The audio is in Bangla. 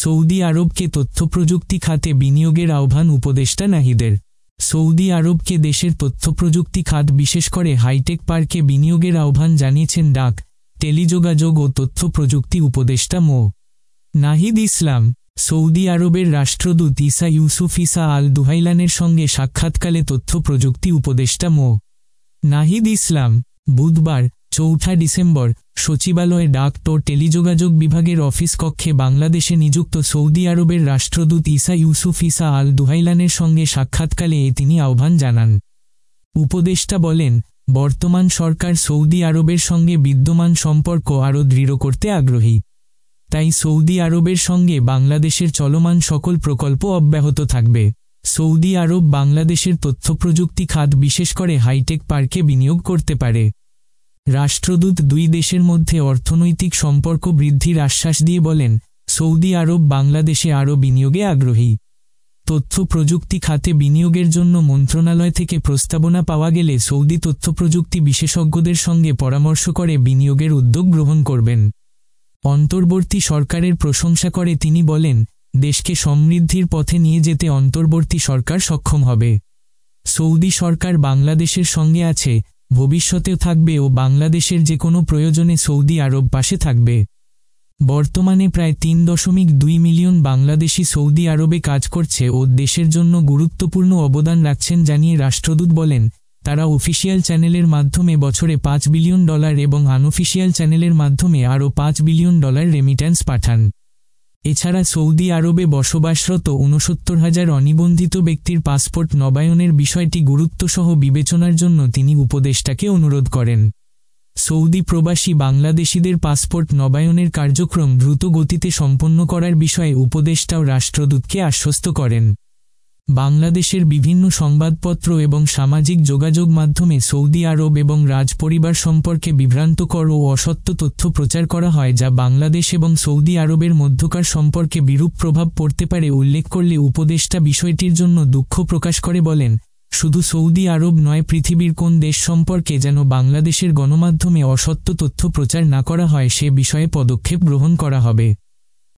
সৌদি আরবকে তথ্যপ্রযুক্তি খাতে বিনিয়োগের আহ্বান উপদেষ্টা নাহিদের। সৌদি আরবকে দেশের তথ্যপ্রযুক্তি খাত বিশেষ করে হাইটেক পার্কে বিনিয়োগের আহ্বান জানিয়েছেন ডাক, টেলিযোগাযোগ ও তথ্য প্রযুক্তি উপদেষ্টা মো. নাহিদ ইসলাম। সৌদি আরবের রাষ্ট্রদূত ইসা ইউসুফ ইসা আল দুহাইলানের সঙ্গে সাক্ষাৎকালে তথ্য প্রযুক্তি উপদেষ্টা মো. নাহিদ ইসলাম বুধবার ৪ ডিসেম্বর সচিবালয়ে ডাক ও টেলিযোগাযোগ বিভাগের অফিস কক্ষে বাংলাদেশে নিযুক্ত সৌদি আরবের রাষ্ট্রদূত ইসা ইউসুফ ইসা আল দুহাইলানের সঙ্গে সাক্ষাৎকালে তিনি আহ্বান জানান। উপদেষ্টা বলেন, বর্তমান সরকার সৌদি আরবের সঙ্গে বিদ্যমান সম্পর্ক আরও দৃঢ় করতে আগ্রহী। তাই সৌদি আরবের সঙ্গে বাংলাদেশের চলমান সকল প্রকল্প অব্যাহত থাকবে। সৌদি আরব বাংলাদেশের তথ্যপ্রযুক্তি খাত বিশেষ করে হাইটেক পার্কে বিনিয়োগ করতে পারে। রাষ্ট্রদূত দুই দেশের মধ্যে অর্থনৈতিক সম্পর্ক বৃদ্ধির আশ্বাস দিয়ে বলেন, সৌদি আরব বাংলাদেশে আরও বিনিয়োগে আগ্রহী। তথ্য প্রযুক্তি খাতে বিনিয়োগের জন্য মন্ত্রণালয় থেকে প্রস্তাবনা পাওয়া গেলে সৌদি তথ্যপ্রযুক্তি বিশেষজ্ঞদের সঙ্গে পরামর্শ করে বিনিয়োগের উদ্যোগ গ্রহণ করবেন। অন্তর্বর্তী সরকারের প্রশংসা করে তিনি বলেন, দেশকে সমৃদ্ধির পথে নিয়ে যেতে অন্তর্বর্তী সরকার সক্ষম হবে। সৌদি সরকার বাংলাদেশের সঙ্গে আছে, ভবিষ্যতেও থাকবে ও বাংলাদেশের যে কোনো প্রয়োজনে সৌদি আরব পাশে থাকবে। বর্তমানে প্রায় ৩.২ মিলিয়ন বাংলাদেশি সৌদি আরবে কাজ করছে ও দেশের জন্য গুরুত্বপূর্ণ অবদান রাখছেন জানিয়ে রাষ্ট্রদূত বলেন, তারা অফিসিয়াল চ্যানেলের মাধ্যমে বছরে $5 বিলিয়ন এবং আনঅফিসিয়াল চ্যানেলের মাধ্যমে আরও $5 বিলিয়ন রেমিট্যান্স পাঠান। এছাড়া সৌদি আরবে বসবাসরত ৬৯,০০০ অনিবন্ধিত ব্যক্তির পাসপোর্ট নবায়নের বিষয়টি গুরুত্বসহ বিবেচনার জন্য তিনি উপদেষ্টাকে অনুরোধ করেন। সৌদি প্রবাসী বাংলাদেশিদের পাসপোর্ট নবায়নের কার্যক্রম দ্রুত গতিতে সম্পন্ন করার বিষয়ে উপদেষ্টাও রাষ্ট্রদূতকে আশ্বস্ত করেন। বাংলাদেশের বিভিন্ন সংবাদপত্র এবং সামাজিক যোগাযোগ মাধ্যমে সৌদি আরব এবং রাজপরিবার সম্পর্কে বিভ্রান্তকর ও অসত্য তথ্য প্রচার করা হয়, যা বাংলাদেশ এবং সৌদি আরবের মধ্যকার সম্পর্কে বিরূপ প্রভাব পড়তে পারে উল্লেখ করলে উপদেষ্টা বিষয়টির জন্য দুঃখ প্রকাশ করে বলেন, শুধু সৌদি আরব নয়, পৃথিবীর কোন দেশ সম্পর্কে যেন বাংলাদেশের গণমাধ্যমে অসত্য তথ্য প্রচার না করা হয় সে বিষয়ে পদক্ষেপ গ্রহণ করা হবে।